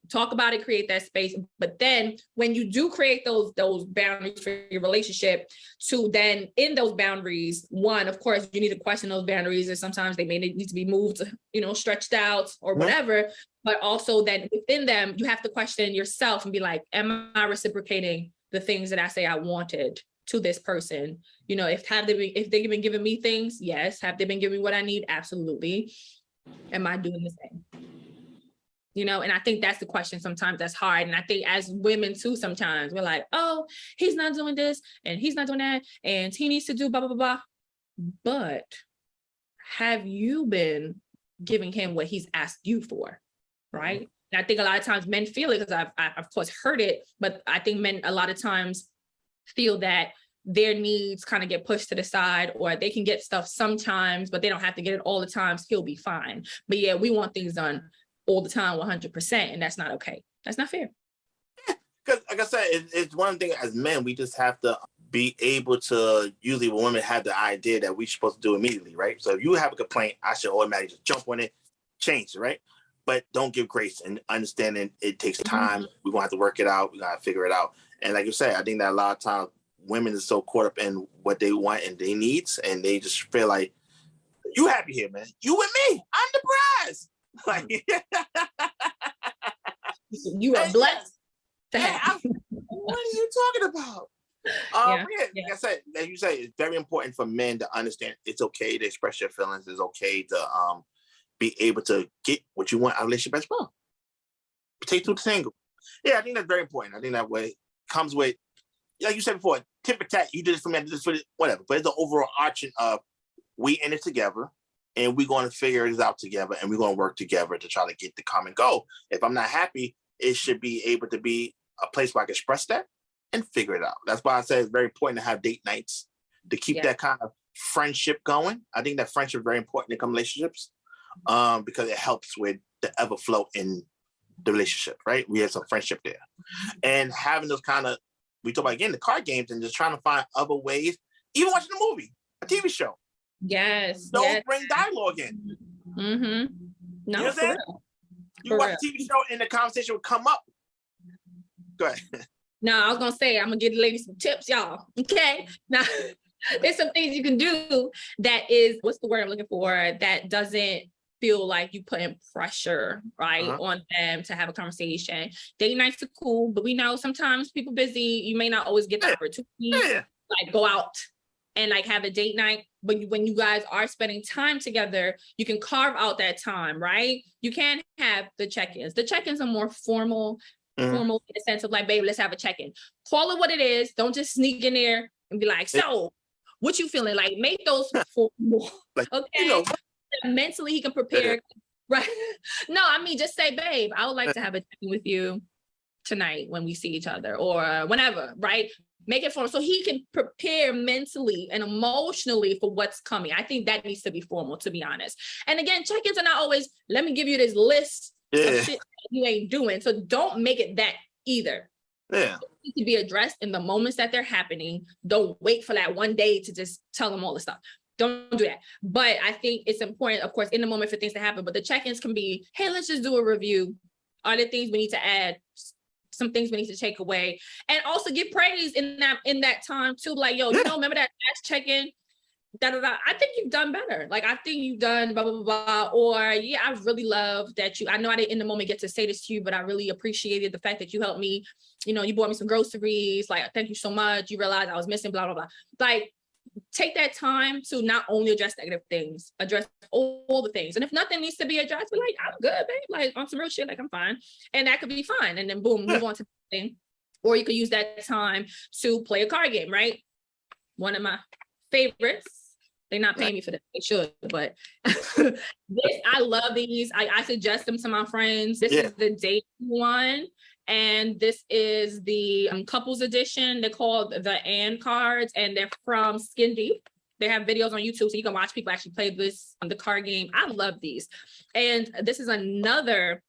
talk about it, create that space. But then when you do create those boundaries for your relationship, to then in those boundaries, one, of course, you need to question those boundaries, and sometimes they may need to be moved, you know, stretched out or whatever. But also then within them, you have to question yourself and be like, am I reciprocating the things that I say I wanted to this person? You know, if they've been giving me things, yes. Have they been giving me what I need? Absolutely. Am I doing the same? You know, and I think that's the question sometimes that's hard. And I think as women too, sometimes we're like, oh, he's not doing this and he's not doing that and he needs to do blah, blah, blah, blah. But have you been giving him what he's asked you for, right? And I think a lot of times men feel it, because I've of course heard it, but I think men a lot of times feel that their needs kind of get pushed to the side, or they can get stuff sometimes, but they don't have to get it all the time. So he'll be fine. But yeah, we want things done all the time, 100%. And that's not okay. That's not fair.
Because like I said, it's one thing as men, we just have to be able to, usually when women have the idea that we're supposed to do immediately, right? So if you have a complaint, I should automatically just jump on it, change it, right? But don't give grace and understanding it takes time. We're going to have to work it out. We're going to figure it out. And like you said, I think that a lot of times women are so caught up in what they want and their needs, and they just feel like, you happy here, man. You with me. I'm the prize. Like,
you are blessed.
What are you talking about? Like I said, like you say, it's very important for men to understand it's okay to express your feelings. It's okay to be able to get what you want out of a relationship as well. Take two to tango. Yeah, I think that's very important. I think that way comes with, like you said before, tip for tat. You did this for me, I did this for this, whatever. But it's the overall arching of we in it together, and we're going to figure this out together, and we're going to work together to try to get the common goal. If I'm not happy, it should be able to be a place where I can express that and figure it out. That's why I say it's very important to have date nights to keep that kind of friendship going. I think that friendship is very important in relationships because it helps with the ever flow in the relationship, right? We have some friendship there. And having those kind of, we talk about again, the card games, and just trying to find other ways, even watching a movie, a TV show.
Yes.
Don't bring dialogue in.
Mm-hmm. No,
you know what I'm saying? You watch a TV show and the conversation will come up. Go ahead.
No, I was going to say, I'm going to give the ladies some tips, y'all. Okay. Now, there's some things you can do that is, what's the word I'm looking for? That doesn't feel like you putting pressure, right, on them to have a conversation. Date nights are cool, but we know sometimes people busy. You may not always get the opportunity like go out and like have a date night. But when you guys are spending time together, you can carve out that time, right? You can have the check-ins. The check-ins are more formal in the sense of like, babe, let's have a check-in. Call it what it is. Don't just sneak in there and be like, so what you feeling? Like, make those formal,
like,
okay?
You know,
mentally he can prepare, right? No, I mean, just say, babe, I would like to have a check-in with you tonight when we see each other or whenever, right? make it formal so he can prepare mentally and emotionally for what's coming. I think that needs to be formal, to be honest. And again, check-ins are not always, let me give you this list of shit that you ain't doing. So don't make it that either.
Yeah.
It needs to be addressed in the moments that they're happening. Don't wait for that one day to just tell them all the stuff. Don't do that. But I think it's important, of course, in the moment for things to happen. But the check-ins can be, hey, let's just do a review. Are there things we need to add? Some things we need to take away, and also give praise in that time too. Like, yo, you know, remember that last check-in? I think you've done better. Like, I think you've done blah, blah, blah, blah. Or, yeah, I really love that I know I didn't in the moment get to say this to you, but I really appreciated the fact that you helped me. You know, you bought me some groceries. Like, thank you so much. You realized I was missing, blah, blah, blah. Like, take that time to not only address negative things, address all the things. And if nothing needs to be addressed, be like, I'm good, babe. Like, on some real shit, like, I'm fine. And that could be fine. And then boom, move on to the thing. Or you could use that time to play a card game, right? One of my favorites. They're not paying me for this. They should, but I love these. I suggest them to my friends. This is the date one. And this is the couples edition. They're called the And cards, and they're from Skin Deep. They have videos on YouTube, so you can watch people actually play this on the card game. I love these. And this is another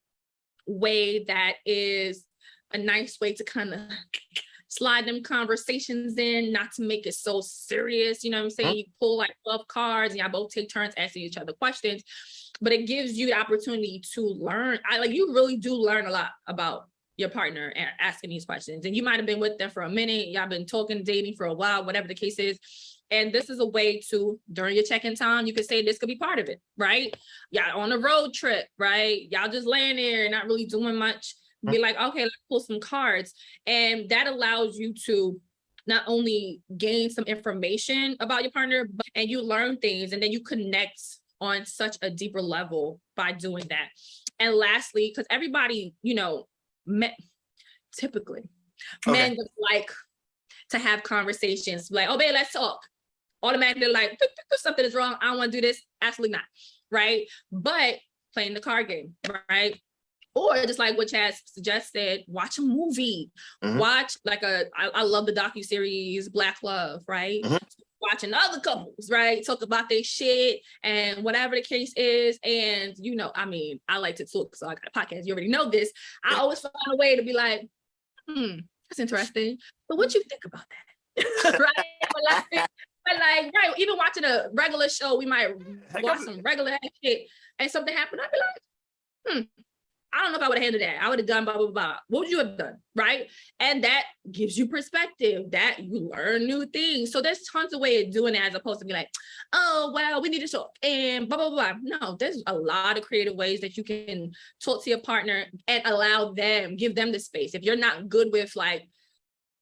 way that is a nice way to kind of slide them conversations in, not to make it so serious. You know what I'm saying? You pull like 12 cards and y'all both take turns asking each other questions, but it gives you the opportunity to learn. You really do learn a lot about your partner and asking these questions. And you might have been with them for a minute. Y'all been talking, dating for a while, whatever the case is. And this is a way to, during your check-in time, you could say this could be part of it, right? Y'all on a road trip, right? Y'all just laying there, not really doing much. Be like, okay, let's pull some cards. And that allows you to not only gain some information about your partner, and you learn things, and then you connect on such a deeper level by doing that. And lastly, because everybody, you know, typically, men like to have conversations like, oh, babe, let's talk. Automatically like, something is wrong. I don't want to do this. Absolutely not. Right. But playing the card game, right? Or just like what Chad suggested, watch a movie. Watch like I love the docuseries Black Love, right? Watching other couples, right? Talk about their shit and whatever the case is. And, you know, I mean, I like to talk, so I got a podcast. You already know this. I always find a way to be like, that's interesting. But what you think about that? Right? But like, right, even watching a regular show, we might watch some regular shit and something happen. I'd be like, I don't know if I would have handled that. I would have done blah, blah, blah. What would you have done? Right. And that gives you perspective, that you learn new things. So there's tons of ways of doing it as opposed to be like, oh, well, we need to talk and blah, blah, blah. No, there's a lot of creative ways that you can talk to your partner and allow them, give them the space. If you're not good with like,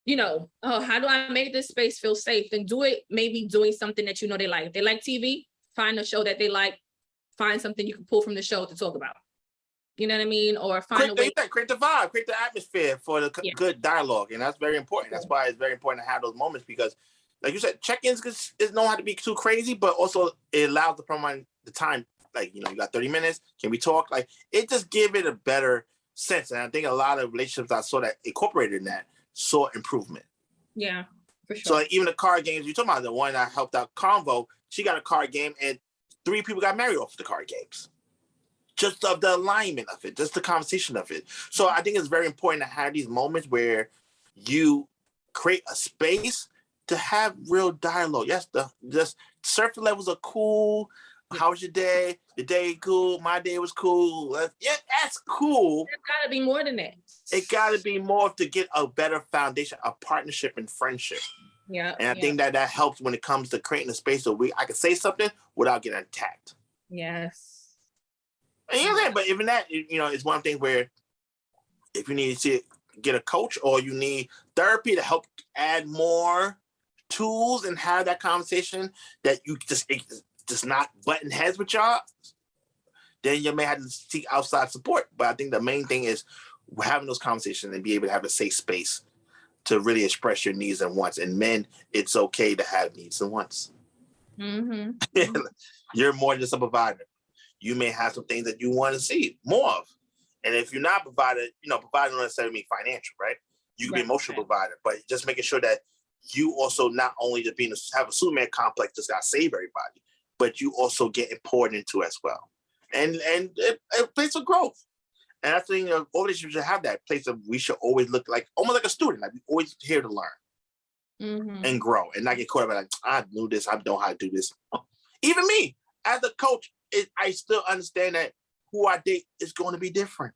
you know, oh, how do I make this space feel safe? Then do it, maybe doing something that you know they like. If they like TV, find a show that they like, find something you can pull from the show to talk about. You know what I mean? Or find a way.
Create the vibe, create the atmosphere for the good dialogue. And that's very important. That's why it's very important to have those moments because, like you said, check-ins don't have to be too crazy, but also it allows the time, like, you know, you got 30 minutes. Can we talk? Like, it just give it a better sense. And I think a lot of relationships I saw that incorporated in that saw improvement.
Yeah, for sure.
So like, even the card games, you're talking about the one I helped out, Convo, she got a card game and 3 people got married off the card games. Just of the alignment of it, just the conversation of it. So I think it's very important to have these moments where you create a space to have real dialogue. Yes, just surface levels are cool. How was your day? The day cool. My day was cool. Yeah, that's cool.
It's gotta be more than that.
It gotta be more to get a better foundation, a partnership and friendship.
Yeah.
And I think that helps when it comes to creating a space where I can say something without getting attacked.
Yes.
And you know what I'm saying? But even that, you know, it's one thing where if you need to get a coach or you need therapy to help add more tools and have that conversation that you just not button heads with y'all, then you may have to seek outside support. But I think the main thing is having those conversations and be able to have a safe space to really express your needs and wants. And men, it's okay to have needs and wants. You're more than just a provider. You may have some things that you want to see more of. And if you're not provided, you know, providing don't necessarily mean financial, right? You can be emotional provider, but just making sure that you also not only just have a Superman complex, just got to save everybody, but you also get important into as well. And it plays for growth. And I think all relationships should have that place of we should always look like almost like a student. Like we always here to learn and grow and not get caught up like, I knew this, I know how to do this. Even me, as a coach, I still understand that who I date is going to be different.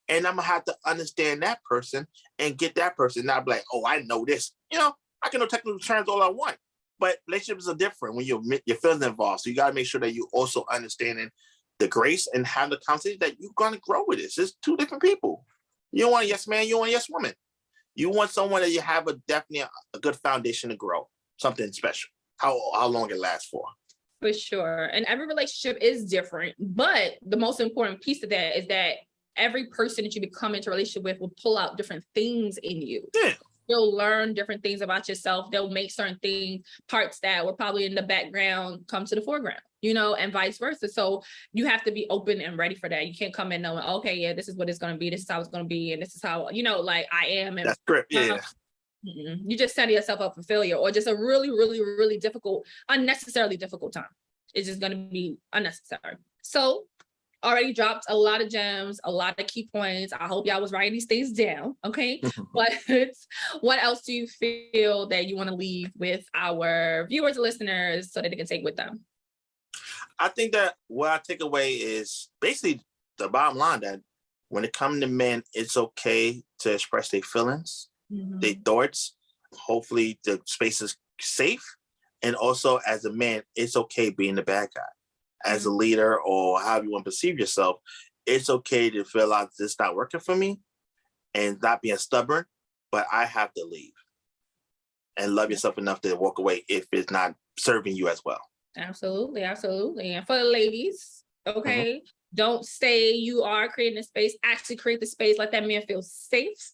And I'm going to have to understand that person and get that person, not be like, oh, I know this. I can know technical terms all I want. But relationships are different when your feelings involved. So you got to make sure that you also understanding the grace and have the conversation that you're going to grow with this. It's two different people. You don't want a yes man, you want a yes woman. You want someone that you have definitely a good foundation to grow, something special, how long it lasts for.
For sure. And every relationship is different. But the most important piece of that is that every person that you become into a relationship with will pull out different things in you.
Yeah.
You'll learn different things about yourself. They'll make certain parts that were probably in the background come to the foreground, and vice versa. So you have to be open and ready for that. You can't come in knowing, okay, yeah, this is what it's going to be. This is how it's going to be. And this is how, like I am. And
that's great. Yeah.
You just setting yourself up for failure or just a really, really, really difficult, unnecessarily difficult time. It's just going to be unnecessary. So already dropped a lot of gems, a lot of key points. I hope y'all was writing these things down, okay? But what else do you feel that you want to leave with our viewers and listeners so that they can take with them?
I think that what I take away is basically the bottom line that when it comes to men, it's okay to express their feelings, their thoughts. Hopefully the space is safe. And also as a man, it's okay being the bad guy. As a leader or however you want to perceive yourself, it's okay to feel like this not working for me and not being stubborn, but I have to leave and love yourself enough to walk away if it's not serving you as well. Absolutely.
Absolutely. And for the ladies, okay, don't say you are creating a space, actually create the space, let that man feel safe.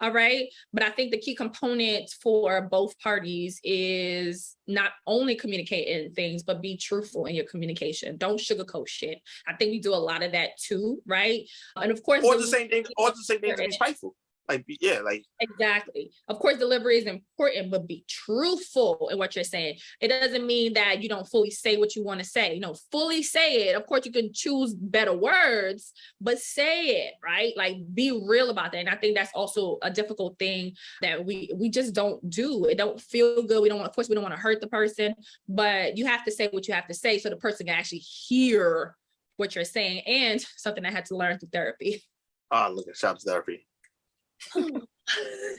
All right. But I think the key component for both parties is not only communicating things, but be truthful in your communication. Don't sugarcoat shit. I think we do a lot of that too. Right. And of course,
the same thing to be spiteful. Exactly.
Of course, delivery is important, but be truthful in what you're saying. It doesn't mean that you don't fully say what you want to say. Fully say it. Of course, you can choose better words, but say it, right? Like be real about that. And I think that's also a difficult thing that we just don't do. It don't feel good. We don't want to hurt the person, but you have to say what you have to say so the person can actually hear what you're saying. And something I had to learn through therapy.
Oh, look at shout therapy.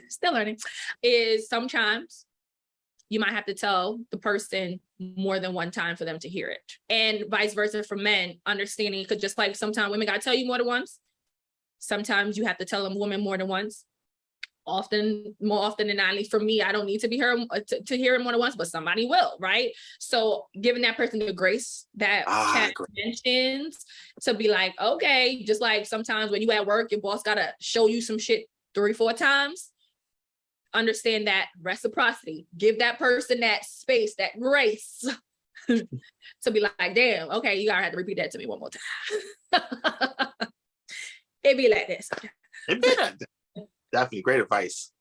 Still learning is sometimes you might have to tell the person more than one time for them to hear it, and vice versa for men. Understanding, because just like sometimes women gotta tell you more than once, sometimes you have to tell them women more than once. More often than not, at least for me, I don't need to be heard to hear it more than once, but somebody will, right? So giving that person the grace that Kat mentions to be like, okay, just like sometimes when you at work, your boss gotta show you some shit 3-4 times. Understand that reciprocity. Give that person that space, that grace to be like, damn, okay, you gotta have to repeat that to me one more time. It be like this.
It be like that. Definitely great advice.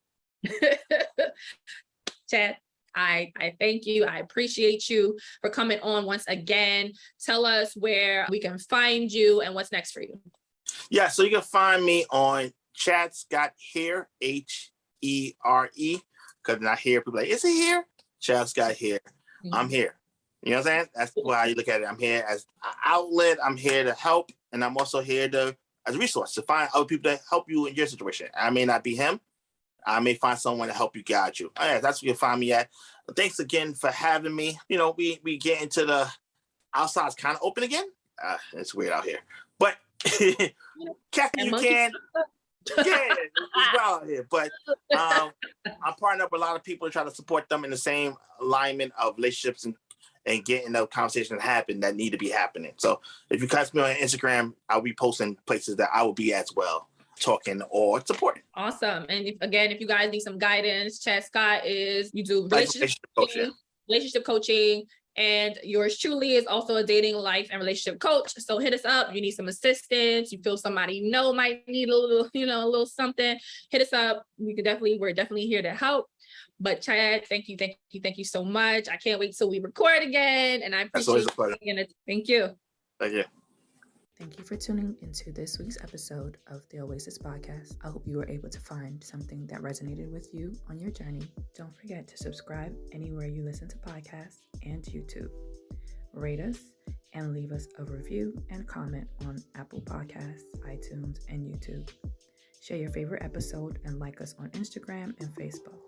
Chad, I thank you. I appreciate you for coming on once again. Tell us where we can find you and what's next for you.
Yeah, so you can find me on Chad Scott Here, Here, because not here. People are like, is he here? Chad Scott Here. I'm here. You know what I'm saying? That's how you look at it. I'm here as an outlet. I'm here to help, and I'm also here as a resource to find other people that help you in your situation. I may not be him. I may find someone to help you, guide you. That's where you can find me at. Thanks again for having me. We get into the outside's kind of open again. It's weird out here, but Kathy, you can. Yeah, it's well out here. But I'm partnering up with a lot of people to try to support them in the same alignment of relationships and getting the conversations happen that need to be happening. So if you catch me on Instagram, I'll be posting places that I will be as well, talking or supporting.
Awesome. And if you guys need some guidance, Chad Scott you do relationship coaching, and yours truly is also a dating, life, and relationship coach. So hit us up. You need some assistance. You feel somebody might need a little something. Hit us up. We're definitely here to help. But Chad, thank you so much. I can't wait till we record again. And I appreciate it. Thank you.
Thank you.
Thank you for tuning into this week's episode of the Oasis podcast. I hope you were able to find something that resonated with you on your journey. Don't forget to subscribe anywhere you listen to podcasts and YouTube. Rate us and leave us a review and comment on Apple Podcasts, iTunes, and YouTube. Share your favorite episode and like us on Instagram and Facebook.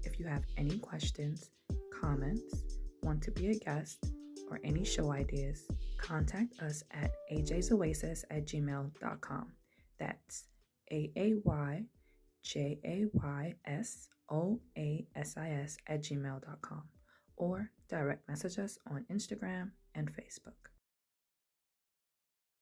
If you have any questions, comments, want to be a guest, or any show ideas, contact us at ajaysoasis@gmail.com. That's AAYJAYSOASIS@gmail.com, or direct message us on Instagram and Facebook.